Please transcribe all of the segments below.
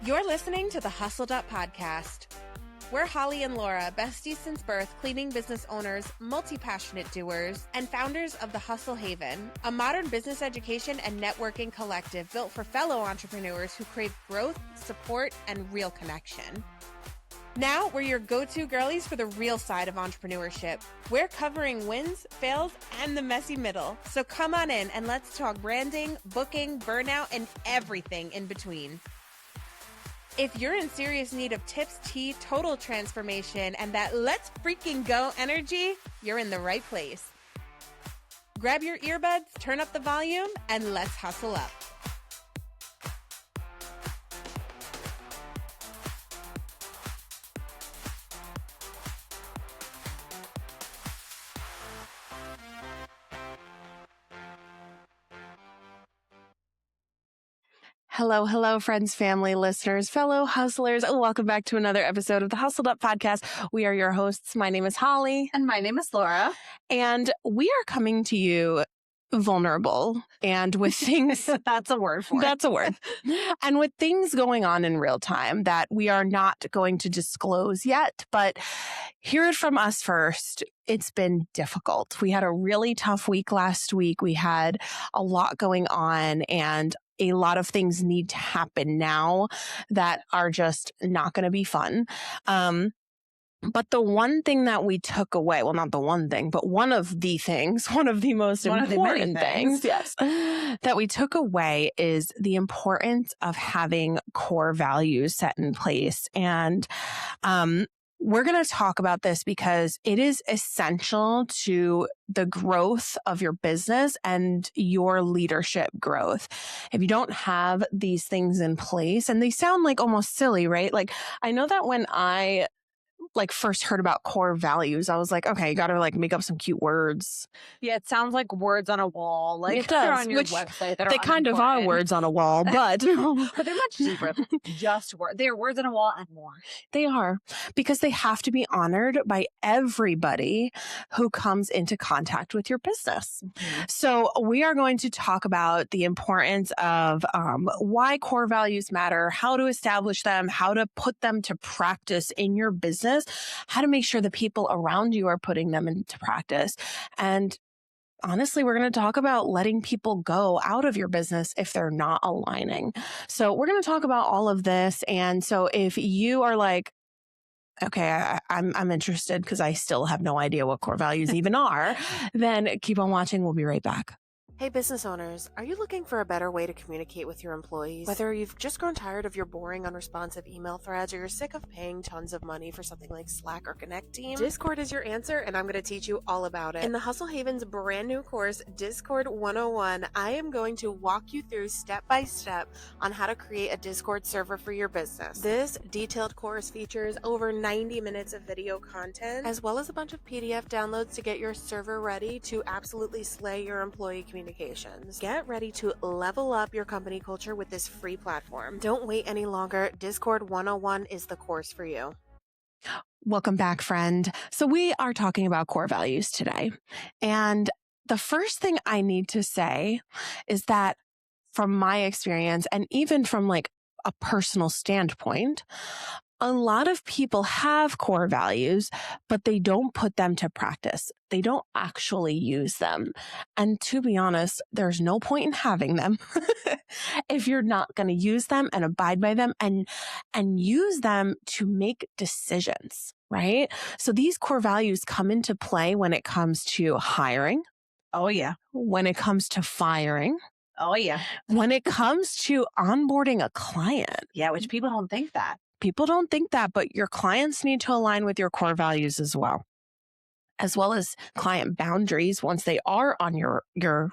You're listening to the Hustled Up Podcast. We're Holly and Laura, besties since birth, cleaning business owners, multi-passionate doers, and founders of the Hustle Haven, a modern business education and networking collective built for fellow entrepreneurs who crave growth, support, and real connection. Now, we're your go-to girlies for the real side of entrepreneurship. We're covering wins, fails, and the messy middle. So come on in and let's talk branding, booking, burnout, and everything in between. If you're in serious need of tips, tea, total transformation, and that let's freaking go energy, you're in the right place. Grab your earbuds, turn up the volume, and let's hustle up. Hello, friends, family, listeners, fellow hustlers. Welcome back to another episode of the Hustled Up Podcast. We are your hosts. My name is Holly. And my name is Laura. And we are coming to you vulnerable and with things... That's a word for it. That's a word. And with things going on in real time that we are not going to disclose yet, but hear it from us first. It's been difficult. We had a really tough week last week. We had a lot going on and a lot of things need to happen now that are just not going to be fun. But the one thing that we took away, well, not the one thing, but one of the most important things, yes, that we took away is the importance of having core values set in place. And, we're going to talk about this because it is essential to the growth of your business and your leadership growth. If you don't have these things in place, and they sound like almost silly, right? Like, I know that when I first heard about core values, I was like, okay, you got to make up some cute words. Yeah, it sounds like words on a wall. Like it does, they're on your website. They kind of are words on a wall, but but they're much deeper than just words. They're words on a wall and more. They are, because they have to be honored by everybody who comes into contact with your business. Mm-hmm. So we are going to talk about the importance of why core values matter, how to establish them, how to put them to practice in your business, how to make sure the people around you are putting them into practice. And honestly, we're going to talk about letting people go out of your business if they're not aligning. So we're going to talk about all of this. And so if you are like, okay, I'm interested because I still have no idea what core values even are, then keep on watching. We'll be right back. Hey, business owners, are you looking for a better way to communicate with your employees? Whether you've just grown tired of your boring, unresponsive email threads or you're sick of paying tons of money for something like Slack or Connect Team, Discord is your answer, and I'm going to teach you all about it. In the Hustle Haven's brand new course, Discord 101, I am going to walk you through step by step on how to create a Discord server for your business. This detailed course features over 90 minutes of video content, as well as a bunch of PDF downloads to get your server ready to absolutely slay your employee communications. Get ready to level up your company culture with this free platform. Don't wait any longer. Discord 101 is the course for you. Welcome back, friend. So we are talking about core values today. And the first thing I need to say is that from my experience, and even from a personal standpoint, a lot of people have core values, but they don't put them to practice. They don't actually use them. And to be honest, there's no point in having them if you're not going to use them and abide by them and use them to make decisions, right? So these core values come into play when it comes to hiring. Oh, yeah. When it comes to firing. Oh, yeah. When it comes to onboarding a client. Yeah, which people don't think that. People don't think that, but your clients need to align with your core values as well as client boundaries once they are on your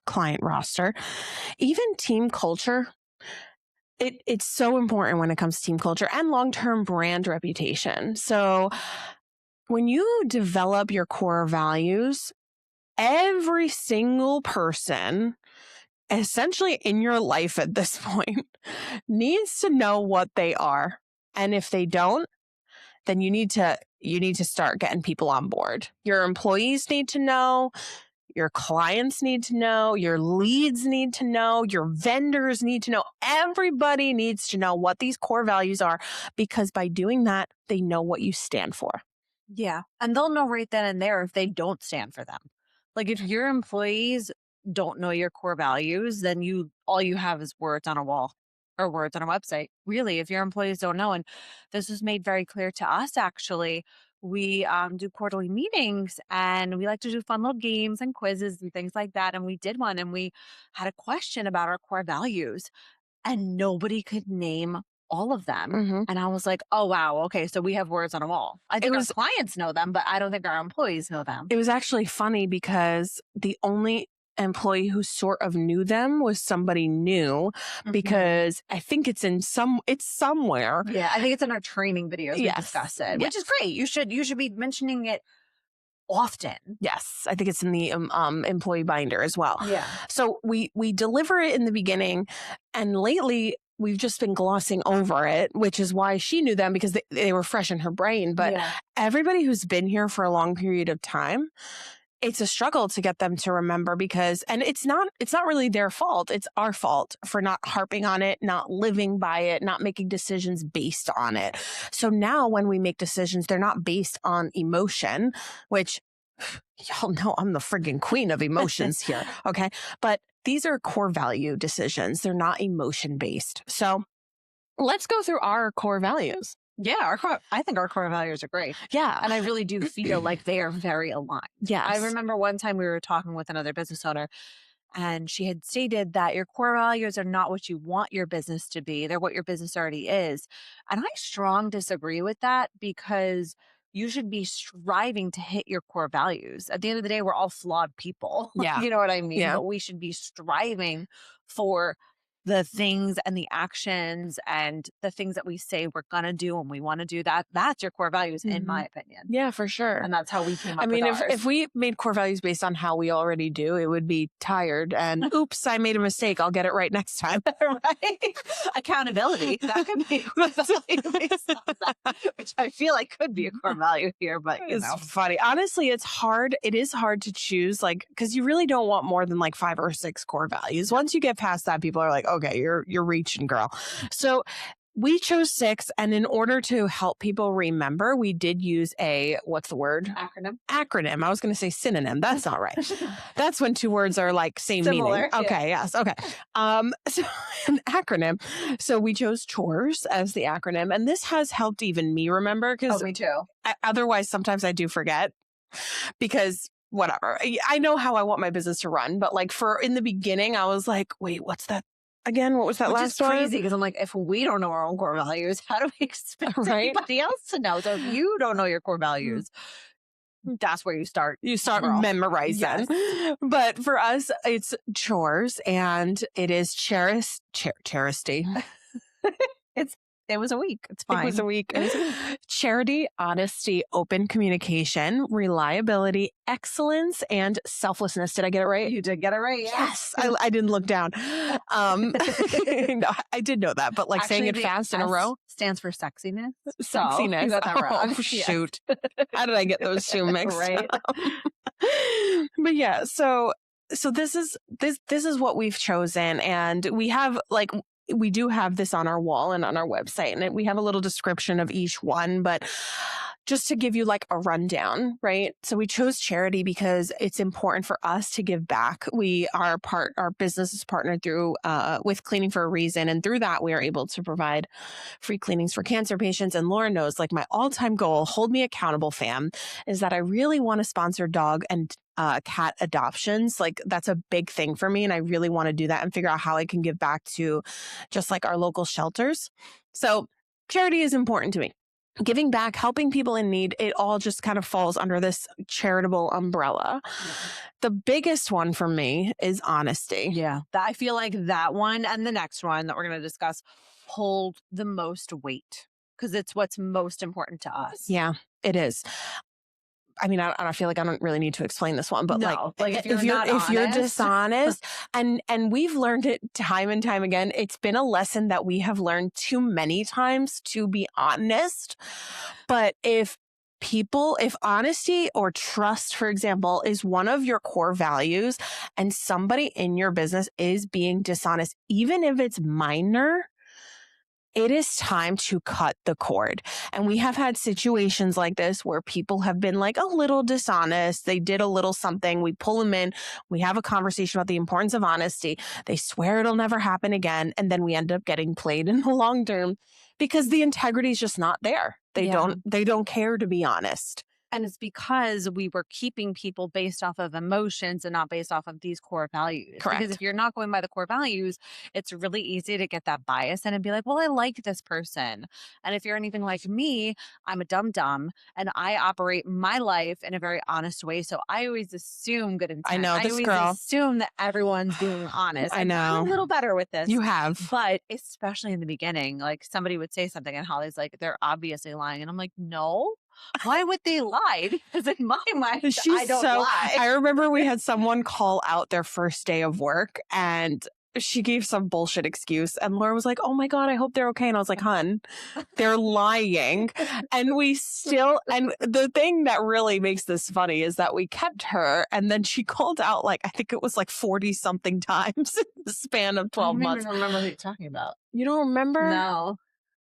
client roster. Even team culture. It's so important when it comes to team culture and long-term brand reputation. So when you develop your core values, every single person essentially in your life at this point needs to know what they are. And if they don't, then you need to start getting people on board. Your employees need to know. your clients need to know, your leads need to know, your vendors need to know. Everybody needs to know what these core values are, because by doing that, they know what you stand for. Yeah. And they'll know right then and there if they don't stand for them. Like if your employees don't know your core values, then all you have is words on a wall or words on a website. Really, if your employees don't know, and this was made very clear to us actually. We do quarterly meetings and we like to do fun little games and quizzes and things like that. And we did one and we had a question about our core values and nobody could name all of them. Mhm. And I was like, oh, wow. Okay. So we have words on a wall. I think our clients know them, but I don't think our employees know them. It was actually funny because the only employee who sort of knew them was somebody new, because I think it's somewhere. Yeah. I think it's in our training videos. We Yes. discuss it, Yes. which is great. You should be mentioning it often. Yes, I think it's in the employee binder as well. Yeah. So we deliver it in the beginning, and lately we've just been glossing over it, which is why she knew them, because they were fresh in her brain. But everybody who's been here for a long period of time, it's a struggle to get them to remember, because, and it's not really their fault. It's our fault for not harping on it, not living by it, not making decisions based on it. So now when we make decisions, they're not based on emotion, which y'all know I'm the friggin' queen of emotions here. Okay. But these are core value decisions. They're not emotion based. So let's go through our core values. Yeah, I think our core values are great. Yeah. And I really do feel like they are very aligned. Yes. I remember one time we were talking with another business owner, and she had stated that your core values are not what you want your business to be. They're what your business already is. And I strongly disagree with that, because you should be striving to hit your core values. At the end of the day, we're all flawed people. Yeah. You know what I mean? Yeah. But we should be striving for the things and the actions and the things that we say we're going to do and we want to do. That's your core values, in my opinion. Yeah, for sure. And that's how we came up I mean, with ours. if we made core values based on how we already do, it would be tired and oops, I made a mistake. I'll get it right next time. Right? Accountability. That could be a value based on that, which I feel like could be a core value here, but it's funny. Honestly, it's hard. It is hard to choose, like, because you really don't want more than like 5 or 6 core values. Once you get past that, people are like, okay, you're reaching, girl. So we chose 6, and in order to help people remember, we did use what's the word? Acronym. I was going to say synonym. That's not right. That's when 2 words are like same Similar, meaning. Okay, yes. Okay. So an acronym. So we chose chores as the acronym, and this has helped even me remember, because me too. Otherwise sometimes I do forget, because whatever. I know how I want my business to run, but like in the beginning, I was like, wait, what's that? Again, what was that last one? Which is crazy, because I'm like, if we don't know our own core values, how do we expect anybody else to know? So if you don't know your core values, that's where you start. You start memorizing. Yes. But for us, it's chores, and it is charity. It was a week. It's fine. It was a week. Charity, honesty, open communication, reliability, excellence, and selflessness. Did I get it right? You did get it right. Yes. I didn't look down. No, I did know that, but like saying it fast in a row stands for sexiness. Sexiness. You got that wrong. Oh, shoot. How did I get those 2 mixed right? But yeah, so this is what we've chosen, and we do have this on our wall and on our website, and we have a little description of each one, but just to give you like a rundown, right? So we chose charity because it's important for us to give back. Our business is partnered through with Cleaning for a Reason, and through that we are able to provide free cleanings for cancer patients. And Lauren knows, like, my all-time goal, hold me accountable, fam, is that I really want to sponsor dog and cat adoptions. Like, that's a big thing for me, and I really want to do that and figure out how I can give back to just like our local shelters. So charity is important to me. Giving back, helping people in need, it all just kind of falls under this charitable umbrella. Yeah. The biggest one for me is honesty. Yeah. I feel like that one and the next one that we're going to discuss hold the most weight, because it's what's most important to us. Yeah, it is. I mean, I feel like I don't really need to explain this one, but no, like if you're dishonest, and we've learned it time and time again, it's been a lesson that we have learned too many times to be honest. But if people, if honesty or trust, for example, is one of your core values and somebody in your business is being dishonest, even if it's minor, it is time to cut the cord. And we have had situations like this where people have been like a little dishonest. They did a little something. We pull them in. We have a conversation about the importance of honesty. They swear it'll never happen again. And then we end up getting played in the long term because the integrity is just not there. They don't care to be honest. And it's because we were keeping people based off of emotions and not based off of these core values. Correct. Because if you're not going by the core values, it's really easy to get that bias and be like, well, I like this person. And if you're anything like me, I'm a dum-dum and I operate my life in a very honest way. So I always assume good intent. I know this always girl. assume that everyone's being honest. I know. I'm a little better with this. You have. But especially in the beginning, like somebody would say something and Holly's like, they're obviously lying. And I'm like, no. Why would they lie? Because in my mind, I don't lie. I remember we had someone call out their first day of work and she gave some bullshit excuse. And Laura was like, oh my God, I hope they're okay. And I was like, hun, they're lying. And and the thing that really makes this funny is that we kept her. And then she called out I think it was 40 something times in the span of 12 months. I don't remember who you're talking about. You don't remember? No.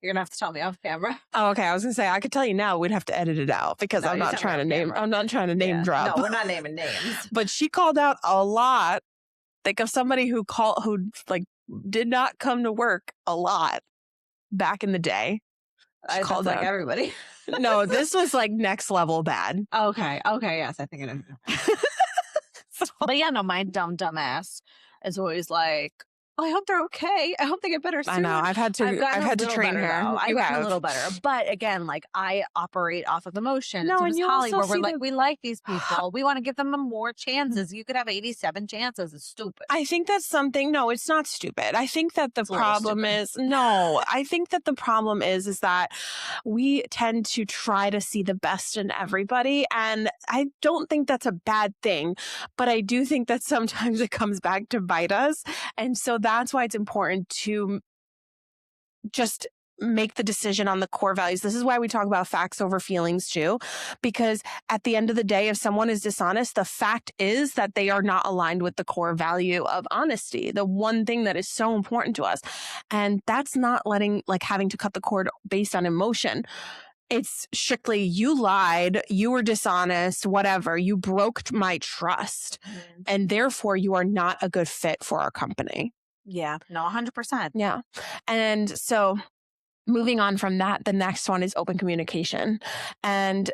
You're going to have to tell me off camera. Oh, okay. I was going to say, I could tell you now, we'd have to edit it out because I'm not trying to name drop. No, we're not naming names. But she called out a lot. Think of somebody who did not come to work a back in the day. I called out everybody. No, this was next level bad. Okay. Yes, I think it is. But yeah, no, my dumb ass is always like, oh, I hope they're okay. I hope they get better soon. I know. I've had to train her. I've gotten a little better. But again, I operate off of emotion. No, and you Holly, also where we're we like these people. We want to give them more chances. You could have 87 chances. It's stupid. I think that's something. No, it's not stupid. I think that the problem is I think that the problem is that we tend to try to see the best in everybody. And I don't think that's a bad thing. But I do think that sometimes it comes back to bite us. And so that's why it's important to just make the decision on the core values. This is why we talk about facts over feelings too, because at the end of the day, if someone is dishonest, the fact is that they are not aligned with the core value of honesty, the one thing that is so important to us. And that's not having to cut the cord based on emotion. It's strictly, you lied, you were dishonest, whatever, you broke my trust, and therefore you are not a good fit for our company. Yeah, no, 100%. Yeah. And so moving on from that, the next one is open communication. And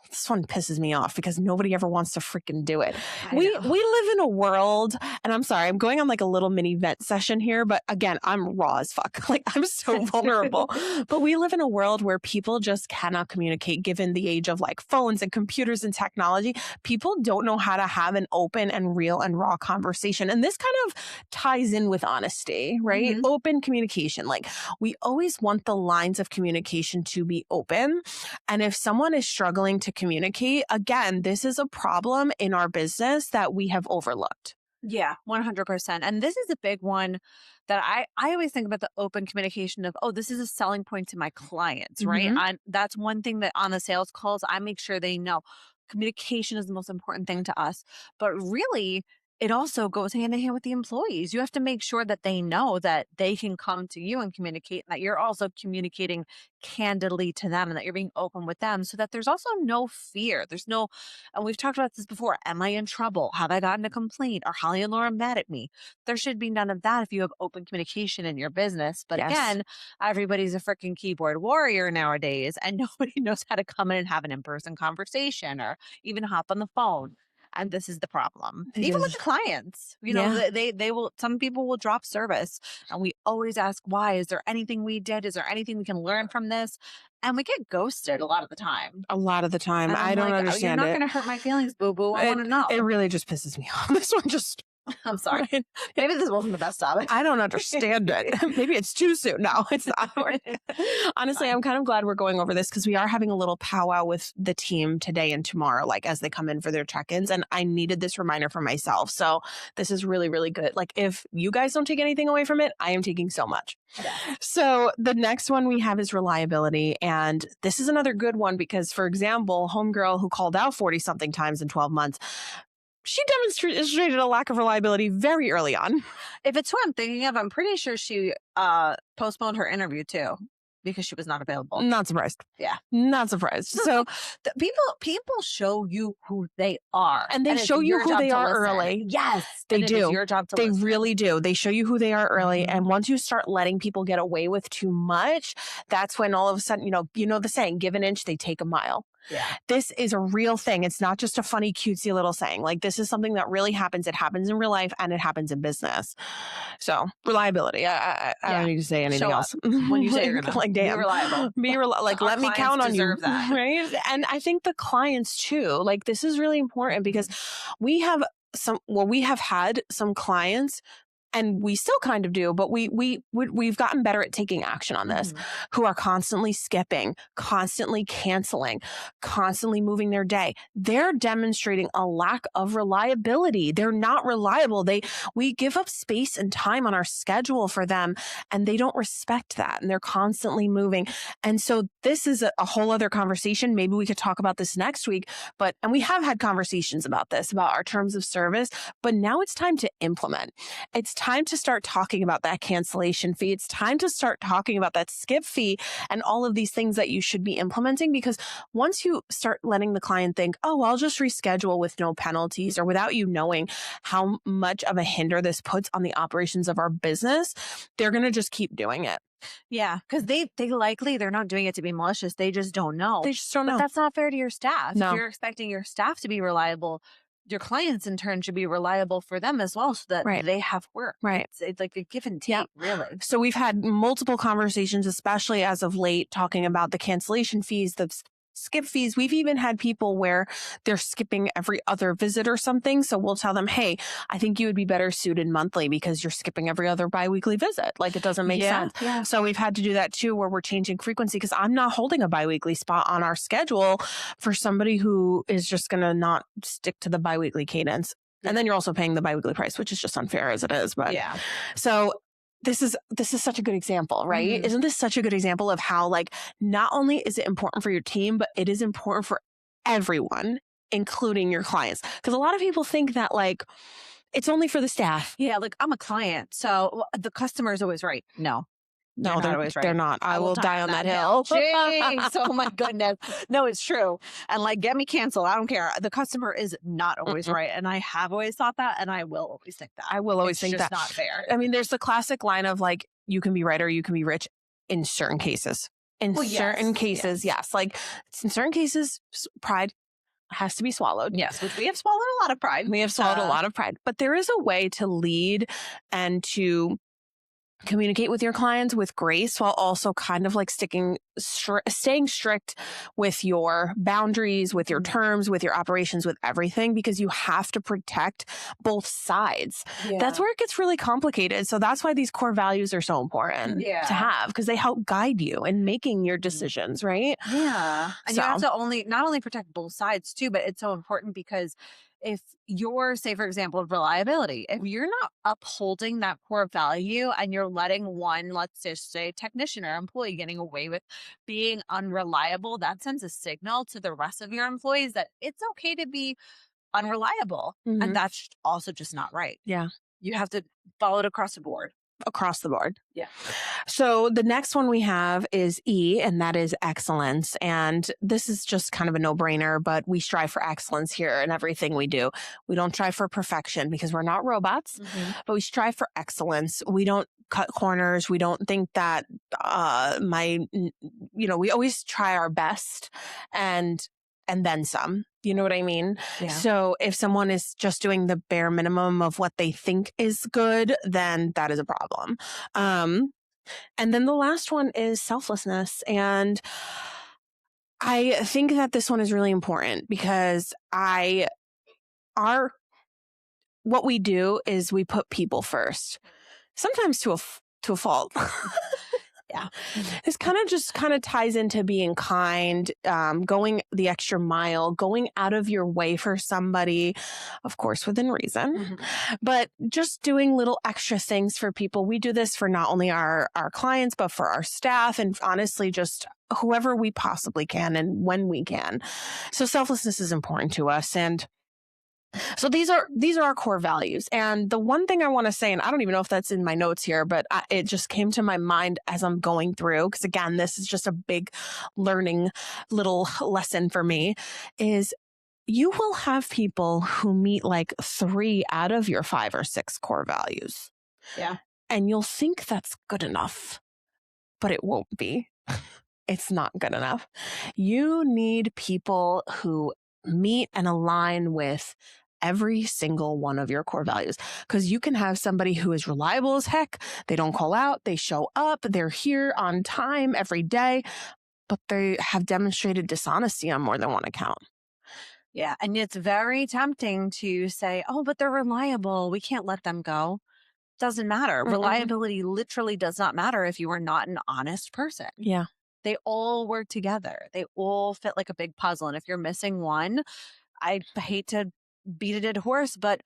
this one pisses me off because nobody ever wants to freaking do it. We live in a world, and I'm sorry, I'm going on a little mini vent session here, but again, I'm raw as fuck. I'm so vulnerable. But we live in a world where people just cannot communicate given the age of phones and computers and technology. People don't know how to have an open and real and raw conversation. And this kind of ties in with honesty, right? Mm-hmm. Open communication. We always want the lines of communication to be open. And if someone is struggling to communicate, again, this is a problem in our business that we have overlooked. Yeah, 100%. And this is a big one that I always think about, the open communication of, this is a selling point to my clients, right? Mm-hmm. That's one thing that on the sales calls, I make sure they know communication is the most important thing to us. But really, it also goes hand in hand with the employees. You have to make sure that they know that they can come to you and communicate, and that you're also communicating candidly to them, and that you're being open with them, so that there's also no fear. And we've talked about this before. Am I in trouble? Have I gotten a complaint? Are Holly and Laura mad at me? There should be none of that if you have open communication in your business. But again, everybody's a freaking keyboard warrior nowadays, and nobody knows how to come in and have an in-person conversation or even hop on the phone. And this is the problem. Even with the clients, they will, some people will drop service, and we always ask why. Is there anything we did? Is there anything we can learn from this? And we get ghosted a lot of the time. I don't understand it. You're not going to hurt my feelings, boo-boo. I want to know. It really just pisses me off. This one just I'm sorry. Right? Maybe this wasn't the best topic. I don't understand it. Maybe it's too soon. No, it's not. Honestly, I'm kind of glad we're going over this because we are having a little powwow with the team today and tomorrow, like as they come in for their check-ins. And I needed this reminder for myself. So this is really, really good. Like if you guys don't take anything away from it, I am taking so much. Yeah. So the next one we have is reliability. And this is another good one because, for example, homegirl who called out 40 something times in 12 months, she demonstrated a lack of reliability very early on. If it's who I'm thinking of, I'm pretty sure she postponed her interview too because she was not available. Not surprised. Yeah. Not surprised. So people show you who they are. and they show you who they are early. Yes. They and do. It is your job to They listen. really do. They show you who they are early. Mhm. And once you start letting people get away with too much, that's when all of a sudden, you know the saying, give an inch, they take a mile. Yeah. This is a real thing. It's not just a funny, cutesy little saying. Like this is something that really happens. It happens in real life and it happens in business. So reliability. I don't need to say anything Show else. When you say you're gonna like, be damn, reliable. like Our let me count on you. clients deserve that. Right. And I think the clients too, like this is really important because we have had some clients, and we still kind of do, but we've gotten better at taking action on this, who are constantly skipping, constantly canceling, constantly moving their day. They're demonstrating a lack of reliability. They're not reliable. We give up space and time on our schedule for them, and they don't respect that. And they're constantly moving. And so this is a whole other conversation. Maybe we could talk about this next week, and we have had conversations about this, about our terms of service, but now it's time to implement. It's time to start talking about that cancellation fee. It's time to start talking about that skip fee and all of these things that you should be implementing, because once you start letting the client think, oh, I'll just reschedule with no penalties, or without you knowing how much of a hinder this puts on the operations of our business, they're going to just keep doing it. Yeah, because they're not doing it to be malicious. They just don't know. They just don't know. But that's not fair to your staff. No. If you're expecting your staff to be reliable, your clients in turn should be reliable for them as well, so that Right. they have work. Right. It's like a give and take, really. So we've had multiple conversations, especially as of late, talking about the cancellation fees, the skip fees. We've even had people where they're skipping every other visit or something. So we'll tell them, hey, I think you would be better suited monthly because you're skipping every other biweekly visit. Like it doesn't make sense. Yeah. So we've had to do that too, where we're changing frequency, because I'm not holding a biweekly spot on our schedule for somebody who is just going to not stick to the biweekly cadence. And then you're also paying the biweekly price, which is just unfair as it is. But yeah. So this is such a good example, right? Isn't this such a good example of how, like, not only is it important for your team, but it is important for everyone, including your clients? Because a lot of people think that, like, it's only for the staff. Yeah, like I'm a client, so the customer is always right. No, No, not always right. They're not. I will die on that hill. Jeez, oh my goodness. No, it's true. And like, get me canceled. I don't care. The customer is not always right. And I have always thought that, and I will always think that. I will always think that. It's just not fair. I mean, there's the classic line of like, you can be right or you can be rich in certain cases. In certain cases, yes. Like in certain cases, pride has to be swallowed. Yes, which we have swallowed a lot of pride. We have swallowed a lot of pride. But there is a way to lead and to communicate with your clients with grace, while also kind of like staying strict with your boundaries, with your terms, with your operations, with everything, because you have to protect both sides. Yeah. That's where it gets really complicated. So that's why these core values are so important to have, because they help guide you in making your decisions, right? Yeah. And you have to not only protect both sides too, but it's so important because if you're, say, for example, reliability, if you're not upholding that core value and you're letting one, let's just say, technician or employee getting away with being unreliable, that sends a signal to the rest of your employees that it's okay to be unreliable. And that's also just not right. Yeah. You have to follow it across the board. Across the board. Yeah. So the next one we have is E, and that is excellence. And this is just kind of a no-brainer, but we strive for excellence here in everything we do. We don't strive for perfection because we're not robots, but we strive for excellence. We don't cut corners. We don't think that we always try our best and then some. You know what I mean? Yeah. So if someone is just doing the bare minimum of what they think is good, then that is a problem. And then the last one is selflessness. And I think that this one is really important because our what we do is we put people first, sometimes to a fault. Yeah. This kind of ties into being kind, going the extra mile, going out of your way for somebody, of course, within reason, but just doing little extra things for people. We do this for not only our clients, but for our staff, and honestly, just whoever we possibly can and when we can. So selflessness is important to us. And so these are our core values. And the one thing I want to say, and I don't even know if that's in my notes here, but it just came to my mind as I'm going through, because again, this is just a big learning little lesson for me, is you will have people who meet like 3 out of your 5 or 6 core values. Yeah. And you'll think that's good enough, but it won't be. It's not good enough. You need people who meet and align with every single one of your core values, because you can have somebody who is reliable as heck. They don't call out. They show up. They're here on time every day, but they have demonstrated dishonesty on more than one account. Yeah. And it's very tempting to say, oh, but they're reliable. We can't let them go. Doesn't matter. Reliability literally does not matter if you are not an honest person. Yeah. They all work together. They all fit like a big puzzle. And if you're missing one, I hate to beat a dead horse, but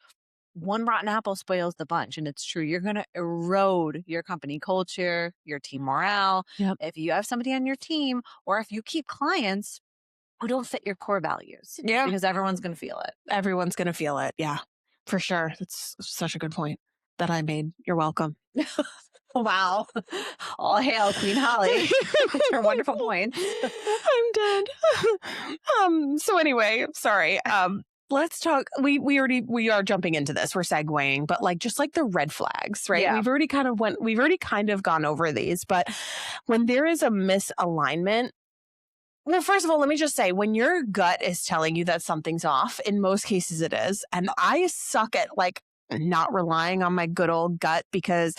one rotten apple spoils the bunch. And it's true. You're going to erode your company culture, your team morale. Yep. If you have somebody on your team, or if you keep clients who don't fit your core values. Yeah. Because everyone's going to feel it. Everyone's going to feel it. Yeah, for sure. That's such a good point that I made. You're welcome. Wow. All hail Queen Holly. Her wonderful points. I'm dead. So anyway, sorry. Let's talk. We are jumping into this. We're segueing, but just like the red flags, right? Yeah. We've already kind of gone over these, but when there is a misalignment, well, first of all, let me just say, when your gut is telling you that something's off, in most cases it is. And I suck at not relying on my good old gut, because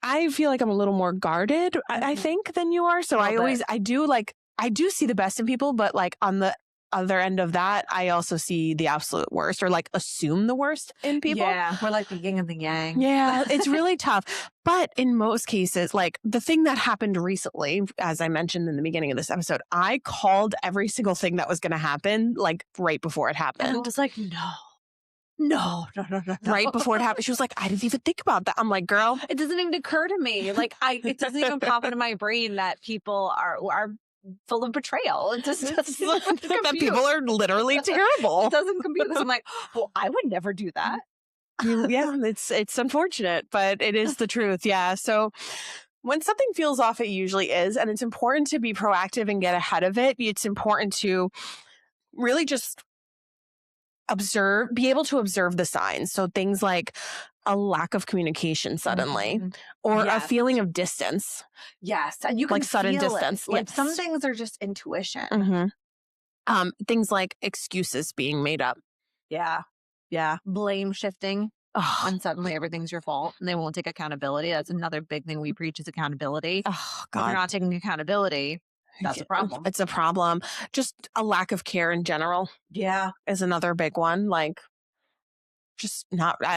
I feel like I'm a little more guarded, I think, than you are. So I do see the best in people, but on the other end of that, I also see the absolute worst, or assume the worst in people. Yeah, we're like the yin and the yang. Yeah, it's really tough. But in most cases, the thing that happened recently, as I mentioned in the beginning of this episode, I called every single thing that was going to happen right before it happened. And I was like, no. Right before it happened, she was like, I didn't even think about that. I'm like, girl, it doesn't even occur to me. It doesn't even pop into my brain that people are full of betrayal. It just doesn't that people are literally terrible. It doesn't compute. I'm like, well, I would never do that. Yeah, it's unfortunate, but it is the truth. Yeah. So when something feels off, it usually is. And it's important to be proactive and get ahead of it. It's important to really just be able to observe the signs. So things like a lack of communication suddenly, or a feeling of distance. Yes. And you can sudden feel distance. It. Some things are just intuition. Things like excuses being made up. Yeah. Yeah. Blame shifting. When suddenly everything's your fault and they won't take accountability. That's another big thing we preach, is accountability. Oh, God. If you're not taking accountability, that's a problem. It's a problem. Just a lack of care in general. Yeah. Is another big one. I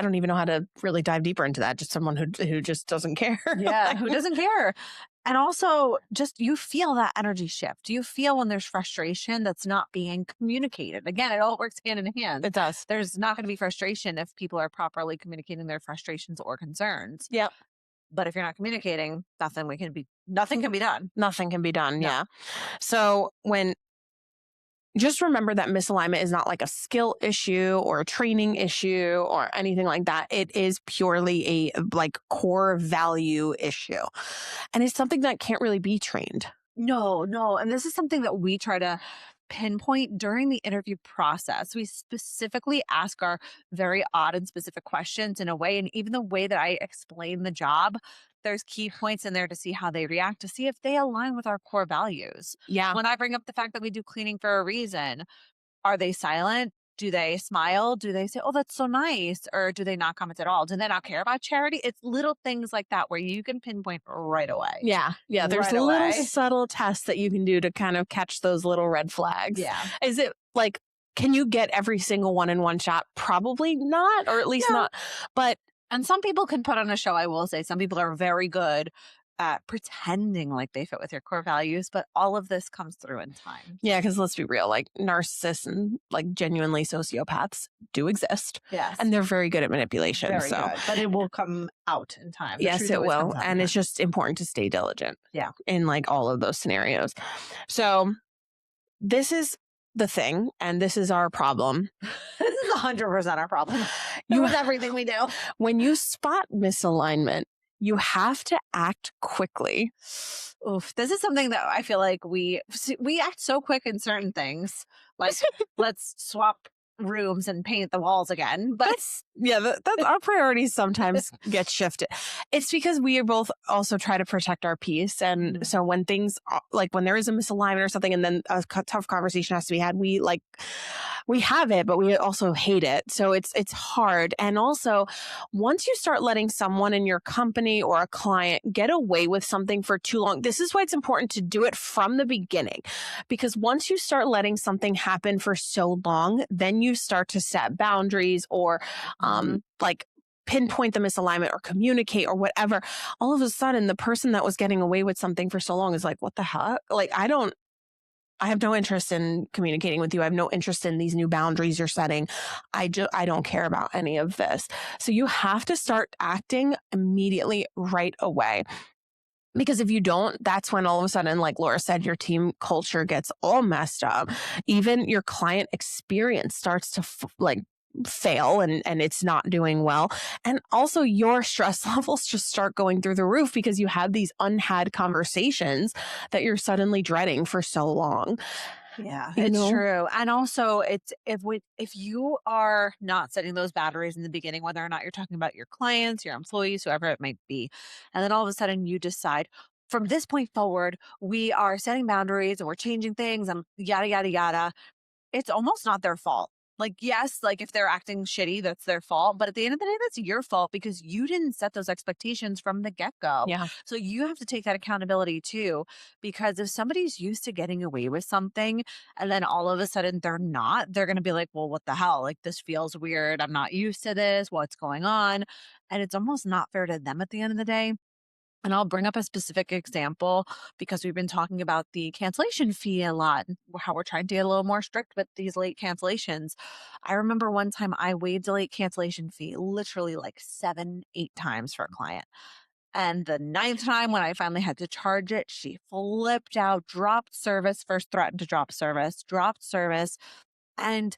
don't even know how to really dive deeper into that. Just someone who just doesn't care. Yeah. Who doesn't care? And also just, you feel that energy shift. You feel when there's frustration that's not being communicated. Again, it all works hand in hand. It does. There's not going to be frustration if people are properly communicating their frustrations or concerns. Yep. But if you're not communicating, nothing can be done. Nothing can be done. No. Yeah. So just remember that misalignment is not a skill issue or a training issue or anything like that. It is purely a core value issue. And it's something that can't really be trained. No. And this is something that we try to pinpoint during the interview process. We specifically ask our very odd and specific questions in a way, and even the way that I explain the job, there's key points in there to see how they react, to see if they align with our core values. Yeah. When I bring up the fact that we do cleaning for a reason, are they silent? Do they smile? Do they say, oh, that's so nice? Or do they not comment at all? Do they not care about charity? It's little things like that where you can pinpoint right away. Yeah. Yeah. There's little subtle tests that you can do to kind of catch those little red flags. Yeah. Is it Can you get every single one in one shot? Probably not, or at least No. not. But And some people can put on a show, I will say. Some people are very good at pretending like they fit with your core values, but all of this comes through in time. yeah, because let's be real, like narcissists and like genuinely sociopaths do exist. Yes. And they're very good at manipulation. Very so good. But it will come out in time. The yes, truth it always will. comes out in And it's time. just important to stay diligent. Yeah. In like all of those scenarios. So this is the thing, and this is our problem. This is 100% our problem. With everything we do. When you spot misalignment, you have to act quickly. Oof, this is something that I feel like we act so quick in certain things. Like, let's swap rooms and paint the walls again. But that's our priorities sometimes get shifted. It's because we both also try to protect our peace. And so when things like when there is a misalignment or something, and then a tough conversation has to be had, we have it, but we also hate it. So it's hard. And also, once you start letting someone in your company or a client get away with something for too long, this is why it's important to do it from the beginning. Because once you start letting something happen for so long, then you start to set boundaries or like pinpoint the misalignment or communicate or whatever. All of a sudden, the person that was getting away with something for so long is like, what the heck? Like, I have no interest in communicating with you. I have no interest in these new boundaries you're setting. I don't care about any of this. So you have to start acting immediately right away. Because if you don't, that's when all of a sudden, like Laura said, your team culture gets all messed up. Even your client experience starts to fail and it's not doing well. And also your stress levels just start going through the roof because you have these unhad conversations that you're suddenly dreading for so long. Yeah, it's true. And also it's if you are not setting those boundaries in the beginning, whether or not you're talking about your clients, your employees, whoever it might be, and then all of a sudden you decide from this point forward, we are setting boundaries and we're changing things and yada, yada, yada. It's almost not their fault. Like, yes, like if they're acting shitty, that's their fault. But at the end of the day, that's your fault because you didn't set those expectations from the get-go. Yeah. So you have to take that accountability too, because if somebody's used to getting away with something and then all of a sudden they're not, they're going to be like, well, what the hell? Like, this feels weird. I'm not used to this. What's going on? And it's almost not fair to them at the end of the day. And I'll bring up a specific example because we've been talking about the cancellation fee a lot, and how we're trying to get a little more strict with these late cancellations. I remember one time I waived a late cancellation fee literally like 7, 8 times for a client. And the 9th time when I finally had to charge it, she flipped out, dropped service, first threatened to drop service, dropped service. And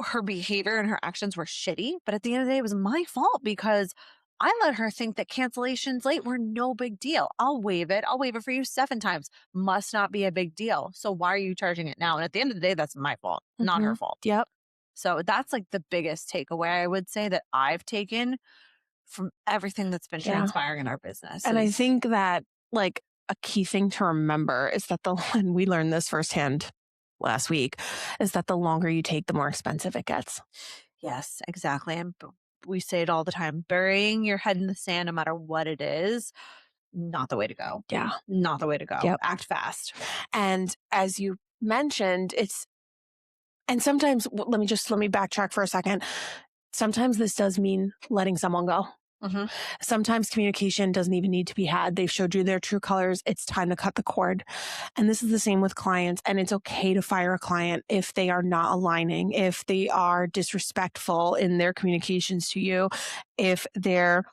her behavior and her actions were shitty. But at the end of the day, it was my fault because I let her think that cancellations late were no big deal. I'll waive it. I'll waive it for you 7 times. Must not be a big deal. So why are you charging it now? And at the end of the day, that's my fault, not her fault. Yep. So that's like the biggest takeaway I would say that I've taken from everything that's been transpiring in our business. And I think that like a key thing to remember is that and we learned this firsthand last week, is that the longer you take, the more expensive it gets. Yes, exactly. And we say it all the time, burying your head in the sand, no matter what it is, not the way to go. Yeah. Not the way to go. Yep. Act fast. And as you mentioned, and sometimes, let me backtrack for a second. Sometimes this does mean letting someone go. Mm-hmm. Sometimes communication doesn't even need to be had. They've showed you their true colors. It's time to cut the cord. And this is the same with clients. And it's okay to fire a client if they are not aligning, if they are disrespectful in their communications to you, if they're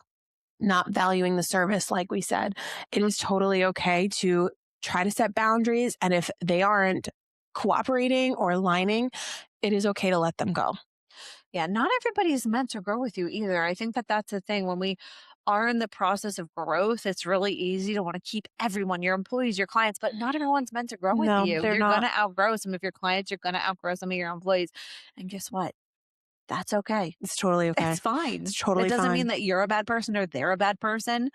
not valuing the service, like we said. It is totally okay to try to set boundaries. And if they aren't cooperating or aligning, it is okay to let them go. Yeah, not everybody's meant to grow with you either. I think that that's the thing. When we are in the process of growth, it's really easy to want to keep everyone, your employees, your clients, but not everyone's meant to grow with you. You're going to outgrow some of your clients. You're going to outgrow some of your employees. And guess what? That's okay. It's totally okay. It's fine. It's totally fine. It doesn't mean that you're a bad person or they're a bad person.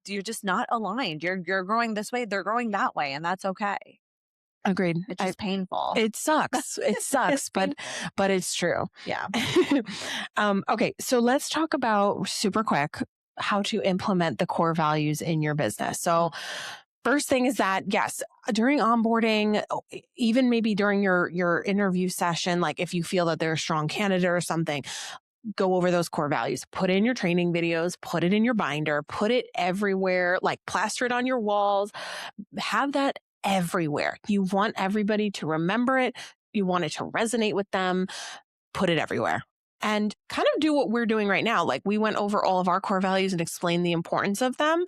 You're just not aligned. You're growing this way. They're growing that way. And that's okay. Agreed. It's just painful. It sucks. It sucks, but it's true. Yeah. Okay. So let's talk about super quick how to implement the core values in your business. So First thing is that, yes, during onboarding, even maybe during your interview session, like if you feel that they're a strong candidate or something, go over those core values, put in your training videos, put it in your binder, put it everywhere, like plaster it on your walls, have that everywhere. You want everybody to remember it. You want it to resonate with them, put it everywhere. And kind of do what we're doing right now. Like we went over all of our core values and explained the importance of them.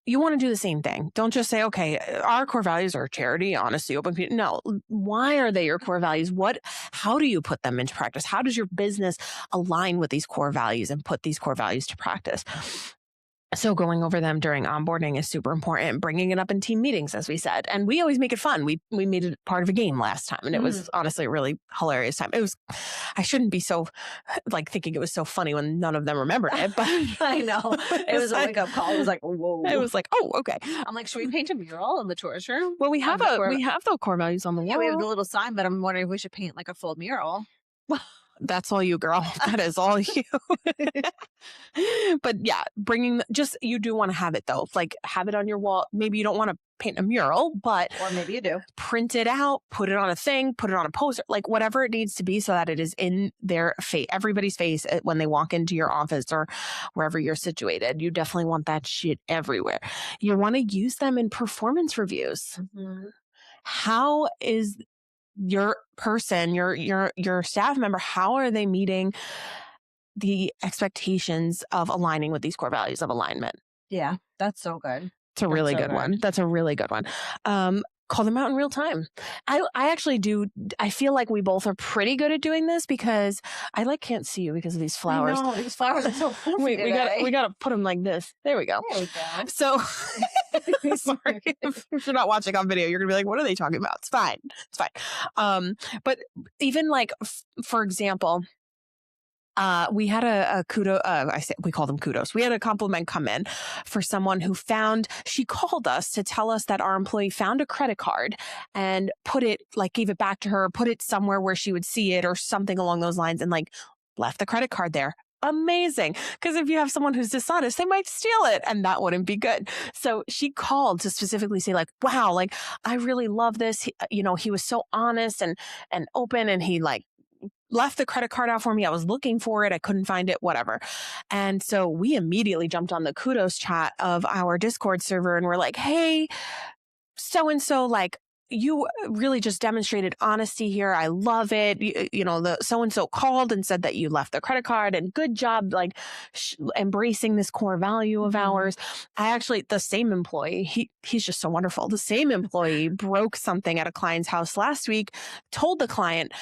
You want to do the same thing. Don't just say, okay, our core values are charity, honesty, open. No, why are they your core values? How do you put them into practice? How does your business align with these core values and put these core values to practice? So going over them during onboarding is super important. Bringing it up in team meetings, as we said, and we always make it fun. We made it part of a game last time, and it was honestly a really hilarious time. It was. I shouldn't be so like thinking it was so funny when none of them remembered it, but I know it was a wake up call. It was like, whoa. It was like, oh, okay. I'm like, should we paint a mural in the tourist room? Well, we have the core values on the wall. Yeah, we have the little sign, but I'm wondering if we should paint like a full mural. That's all you, girl. That is all you. But yeah, you do want to have it though. Like have it on your wall. Maybe you don't want to paint a mural, but or maybe you do. Print it out, put it on a thing, put it on a poster, like whatever it needs to be so that it is in their face, everybody's face when they walk into your office or wherever you're situated. You definitely want that shit everywhere. You want to use them in performance reviews. How is your person, your staff member, how are they meeting the expectations of aligning with these core values of alignment? Yeah, that's so good. It's a really good one. That's a really good one. Call them out in real time. I actually do. I feel like we both are pretty good at doing this because I can't see you because of these flowers. I know, these flowers are so pretty. Wait, we gotta put them like this. There we go. There we go. So sorry if you're not watching on video, you're gonna be like, what are they talking about? It's fine. It's fine. But even like for example, we had a kudos. We call them kudos. We had a compliment come in for someone who she called us to tell us that our employee found a credit card and gave it back to her, put it somewhere where she would see it or something along those lines and left the credit card there. Amazing. Because if you have someone who's dishonest, they might steal it and that wouldn't be good. So she called to specifically say wow, I really love this. He was so honest and open and he left the credit card out for me. I was looking for it. I couldn't find it, whatever. And so we immediately jumped on the kudos chat of our Discord server and we're like, hey, so-and-so, you really just demonstrated honesty here. I love it. The so-and-so called and said that you left the credit card and good job, embracing this core value of ours. The same employee, he's just so wonderful. The same employee broke something at a client's house last week, told the client,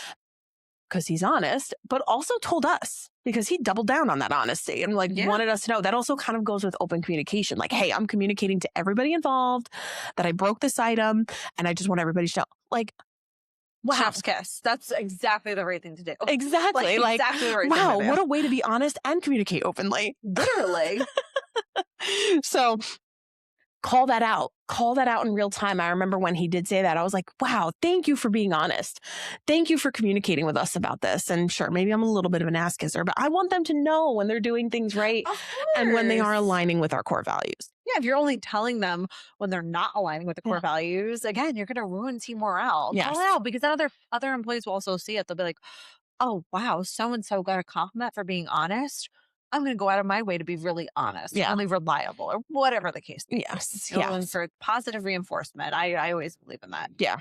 because he's honest, but also told us because he doubled down on that honesty and wanted us to know. That also kind of goes with open communication. Hey, I'm communicating to everybody involved that I broke this item and I just want everybody to know. Wow. Chef's kiss. That's exactly the right thing to do. Exactly. Exactly the right wow, thing to do. What a way to be honest and communicate openly. Literally. So call that out. Call that out in real time. I remember when he did say that, I was like, wow, thank you for being honest. Thank you for communicating with us about this. And sure, maybe I'm a little bit of an ass kisser, but I want them to know when they're doing things right and when they are aligning with our core values. Yeah, if you're only telling them when they're not aligning with the core values, again, you're going to ruin team morale. Yes. Call it out because then other employees will also see it. They'll be like, oh, wow, so-and-so got a compliment for being honest. I'm going to go out of my way to be really honest, really reliable, or whatever the case. Yes. And for positive reinforcement. I always believe in that. Yeah.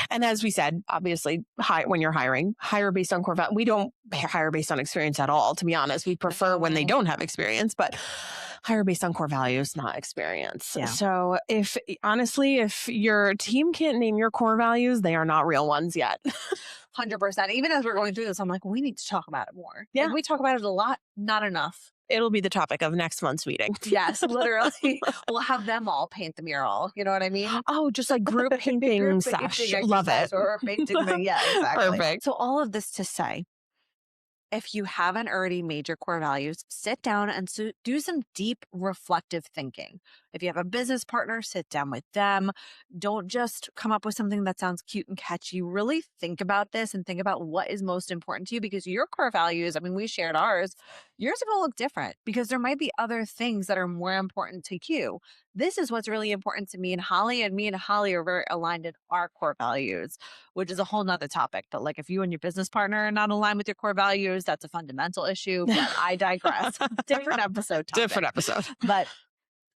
And as we said, obviously, when you're hiring, hire based on core value. We don't hire based on experience at all, to be honest. We prefer when they don't have experience, but hire based on core values, not experience. Yeah. So if your team can't name your core values, they are not real ones yet. 100%. Even as we're going through this, I'm like, we need to talk about it more. Yeah. We talk about it a lot, not enough. It'll be the topic of next month's meeting. Yes, literally. We'll have them all paint the mural. You know what I mean? Oh, just group painting sesh. Love it. Or painting. Yeah, exactly. Perfect. So all of this to say, if you haven't already made your core values, sit down and do some deep reflective thinking. If you have a business partner, sit down with them. Don't just come up with something that sounds cute and catchy. Really think about this and think about what is most important to you because your core values, we shared ours, yours are going to look different because there might be other things that are more important to you. this is what's really important to me and Holly, and me and Holly are very aligned in our core values, which is a whole nother topic. But like if you and your business partner are not aligned with your core values, that's a fundamental issue. But I digress. Different episode topic. Different episode. But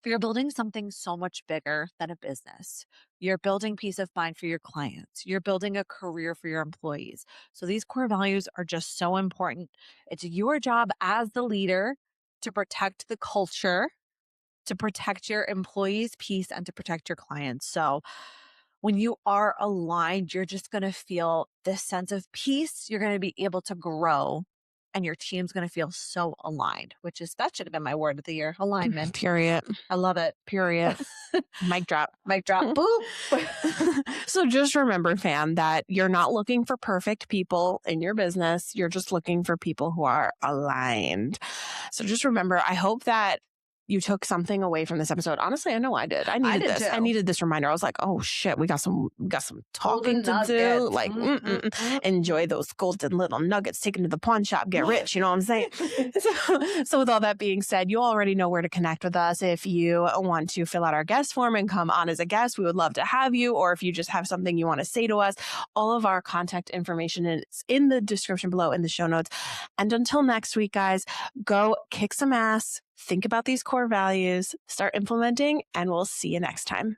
you're building something so much bigger than a business. You're building peace of mind for your clients. You're building a career for your employees. So these core values are just so important. It's your job as the leader to protect the culture, to protect your employees' peace, and to protect your clients. So when you are aligned, you're just going to feel this sense of peace. You're going to be able to grow, and your team's going to feel so aligned, that should have been my word of the year, alignment. Period. I love it. Period. Mic drop. Mic drop. Boop. So just remember, fam, that you're not looking for perfect people in your business. You're just looking for people who are aligned. So just remember, I hope that you took something away from this episode. Honestly, I know I did. I needed this. Too. I needed this reminder. I was like, oh shit, we got some talking to do. Like, enjoy those golden little nuggets, take them to the pawn shop, get rich. You know what I'm saying? So with all that being said, you already know where to connect with us. If you want to fill out our guest form and come on as a guest, we would love to have you. Or if you just have something you want to say to us, all of our contact information is in the description below in the show notes. And until next week, guys, go kick some ass. Think about these core values, start implementing, and we'll see you next time.